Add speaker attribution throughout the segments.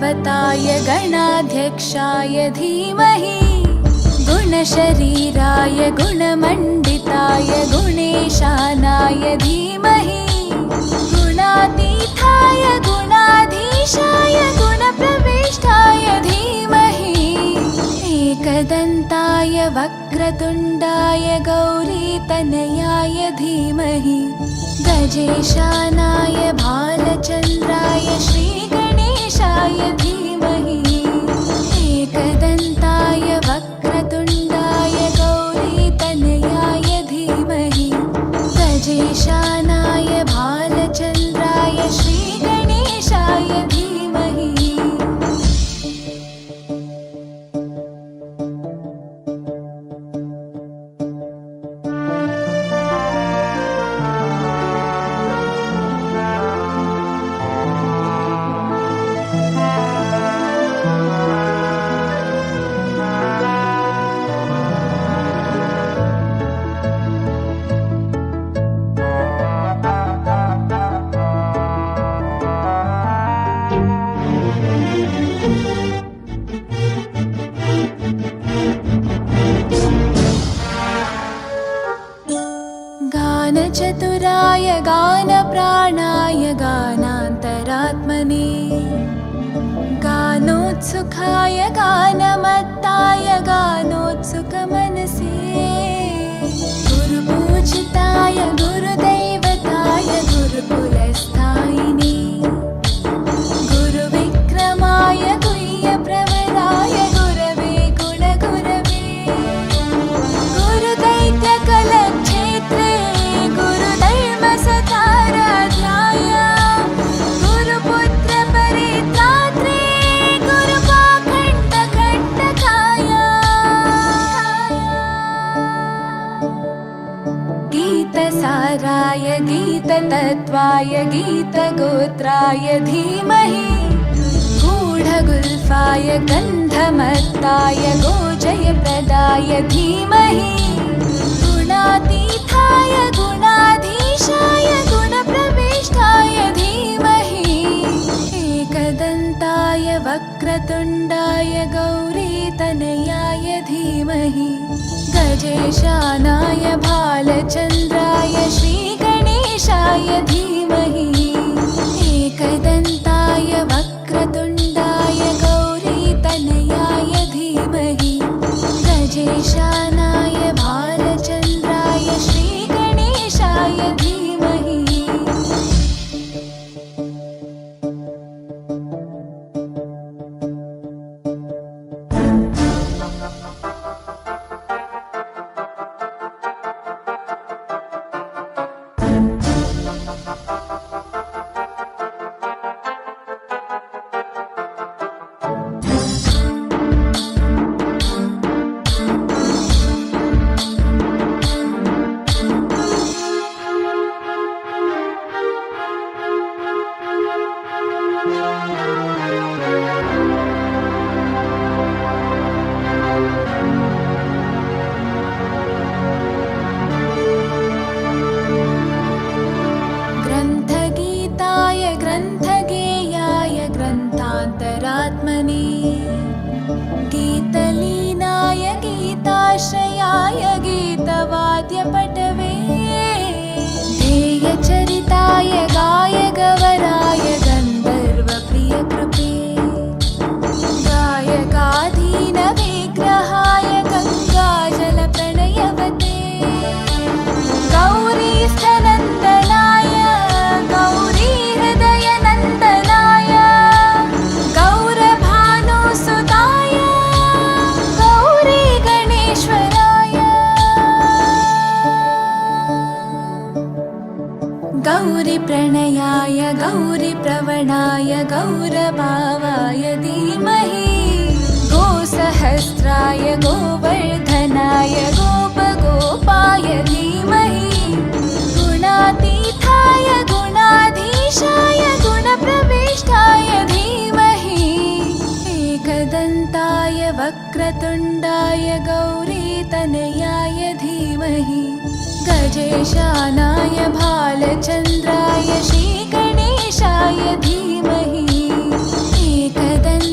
Speaker 1: गणपताय गणाध्यक्षाय धीमहि गुणशरीराय गुणमण्डिताय गुणेशानाय धीमहि गुणातीताय गुणाधीशाय गुणप्रविष्टाय धीमहि एकदन्ताय वक्रतुण्डाय गौरीतनयाय धीमहि गजेशानाय भालचन्द्राय श्रीगणेशाय धीमहि एकदन्ताय वक्रतुण्डाय गौरीतनयाय धीमहि गजेशानाय भालचन्द्राय श्रीगणेशाय धीमहि। गानचतुराय गानप्राणाय गानान्तरात्मने गानोत्सुकाय गानमत्ताय गानोत्सुकमनसे गुरुपूजिताय गुरुदैवताय गुरुकुलस्थायिने गुरुविक्रमाय गुह्यप्रवराय गुरवे गुणगुरवे गुरुदैत्यकलक्षेत्रे गुरुधर्मसताराध्याय गुरुपुत्रपरित्रात्रे गुरुपाखण्डखण्डकाय गीतसाराय गीततत्त्वाय गीतगोत्राय धीमहि गूढगुल्फाय गन्धमत्ताय गोजयप्रदाय धीमहि गुणातीताय गुणाधीशाय गुणप्रविष्टाय धीमहि एकदन्ताय वक्रतुण्डाय गौरीतनयाय धीमहि गजेशानाय भालचन्द्राय श्रीगणेशाय धीमहि एकदन्ताय वक्रतुण्डाय गौरीतनयाय धीमहि गजेशानाय भालचन्द्राय श्रीगणेशाय धीमहि। ग्रन्थगीताय ग्रन्थगेयाय ग्रन्थान्तरात्मने गीतलीनाय गीताश्रयाय गीतवाद्यपटवे ध्येयचरिताय गायगवराय गन्धर्वप्रियकृपे गायकाधीनविग्रहाय गङ्गाजलप्रणयवते गौरीस्थनन्दनाय गौरीहृदयनन्दनाय गौरभानुसुताय गौरीगणेश्वराय गौरीप्रणयाय गौरीप्रवणाय गौरभावाय धीमहि गोसहस्राय गोवर्धनाय गोपगोपाय धीमहि गुणातीताय गुणाधीशाय गुणप्रविष्टाय धीमहि एकदन्ताय वक्रतुण्डाय गौरीतनयाय धीमहि गजेशानाय भालचन्द्राय श्रीगणेशाय धीमहि एकदन्ताय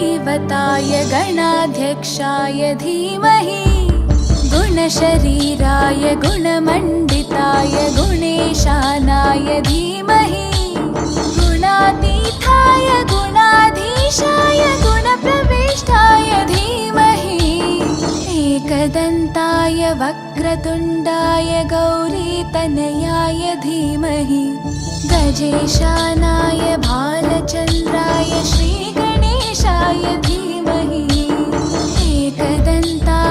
Speaker 1: धीवताय गणाध्यक्षाय धीमहि गुणशरीराय गुणमण्डिताय गुणेशानाय धीमहि गुणातीताय गुणाधीशाय गुणप्रविष्टाय धीमहि एकदन्ताय वक्रतुण्डाय गौरीतनयाय धीमहि गजेशानाय भालचन्द्राय श्रीगणेशाय धीमहि एकदन्ताय